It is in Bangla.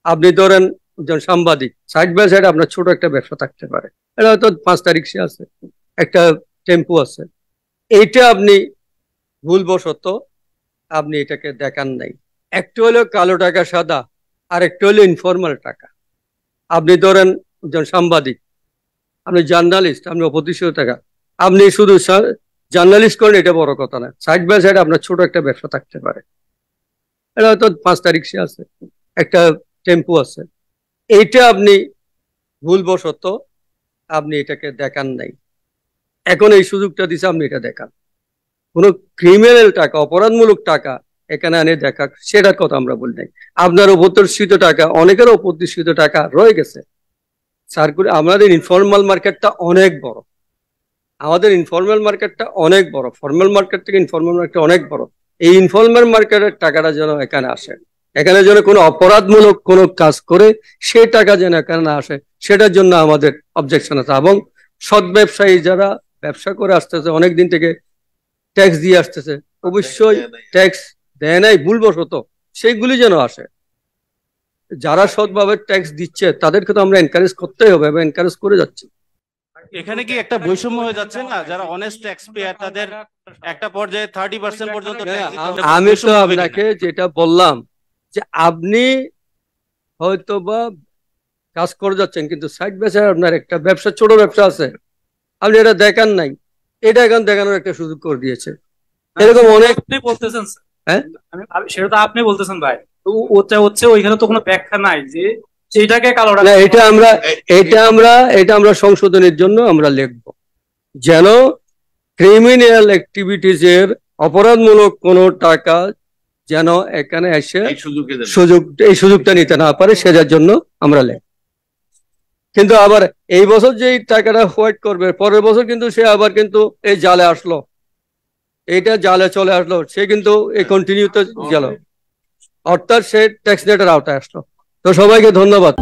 আপনি ধরেন একজন সাংবাদিক, সাইড বাই সাইড আপনার ছোট একটা ব্যবসা থাকতে পারে, এটা হয়তো 5টা রিক্সা আছে, একটা টেম্পু আছে, এইটা আপনি ভুলবশত আপনি এটাকে দেখান নাই। একটু হলো কালো টাকা সাদা, আর একটু হলো ইনফর্মাল টাকা। আপনি ধরেন একজন সাংবাদিক, আপনি জার্নালিস্ট, আপনি অপ্রতিষ্ঠিত টাকা, আপনি শুধু জার্নালিস্ট করেন, এটা বড় কথা না। সাইড বাই সাইড আপনার ছোট একটা ব্যবসা থাকতে পারে, এটা হয়তো 5টা রিক্সা আছে, একটা টেম্পু আছে, এইটা আপনি ভুলবশত আপনি এটাকে দেখান নাই। এখন এই সুযোগটা দিছে, আপনি এটা দেখান। কোনো ক্রিমিনাল টাকা, অপরাধমূলক টাকা এখানে আনে দেখা, সেটার কথা আমরা বলি নাই। আপনার অপ্রত্যাশিত টাকা, অনেকের অপ্রত্যাশিত টাকা রয়ে গেছে সার্কুলার। আমাদের ইনফর্মাল মার্কেটটা অনেক বড়, আমাদের ইনফর্মাল মার্কেটটা অনেক বড়, ফর্মাল মার্কেট থেকে ইনফর্মাল মার্কেট অনেক বড়। এই ইনফর্মাল মার্কেটের টাকাটা যেন এখানে আসে, এখানে যেন কোনো অপরাধমূলক কোনো কাজ করে সে টাকা যেন এখানে না আসে, সেটার জন্য আমাদের অবজেকশন আছে। এবং সৎ ব্যবসায়ী যারা ব্যবসা করে আসতেছে অনেকদিন থেকে, ট্যাক্স দিয়ে আসতেছে, অবশ্যই ট্যাক্স দেয় নাই ভুলবশত, সেইগুলি যেন আসে। যারা সৎভাবে ট্যাক্স দিচ্ছে তাদেরকে তো আমরা এনকারেজ করতেই হবে এবং এনকারেজ করে যাচ্ছি। এখানে কি একটা বৈষম্য হয়ে যাচ্ছে না? যারা অনেস্ট ট্যাক্স পেয়ার তাদের একটা পর্যায়ে 30% পর্যন্ত আমি তো আপনাকে যেটা বললাম যে আপনি হয়তো বা কাজ করে যাচ্ছেন, কিন্তু সাইড বাই সাইড আপনার একটা ব্যবসা, ছোট ব্যবসা আছে, আপনি এটা দেখান নাই, এটা এখন দেখানোর একটা সুযোগ করে দিয়েছে। এরকম অনেক বলতেছেন। হ্যাঁ, সেটা তো আপনি বলতেছেন ভাই, ওটা হচ্ছে ওইখানে তো কোনো ব্যাখ্যা নাই যে সেইটাকে কালো টাকা। না, এটা আমরা সংশোধনের জন্য আমরা লিখবো, যেন ক্রিমিনাল অ্যাক্টিভিটিস এর অপরাধমূলক কোনো টাকা যেন এখানে এসে এই সুযোগটা নিতে না পারে, সেটার জন্য আমরা লিখব। কিন্তু আবার এই বছর যে টাকাটা হোয়াইট করবে, পরের বছর কিন্তু সে আবার কিন্তু এই জালে আসলো, এইটা জালে চলে আসলো, সে কিন্তু এই কন্টিনিউতে গেল, অর্থাৎ সে ট্যাক্স নেটের আওতায় আসলো। তো সবাইকে ধন্যবাদ।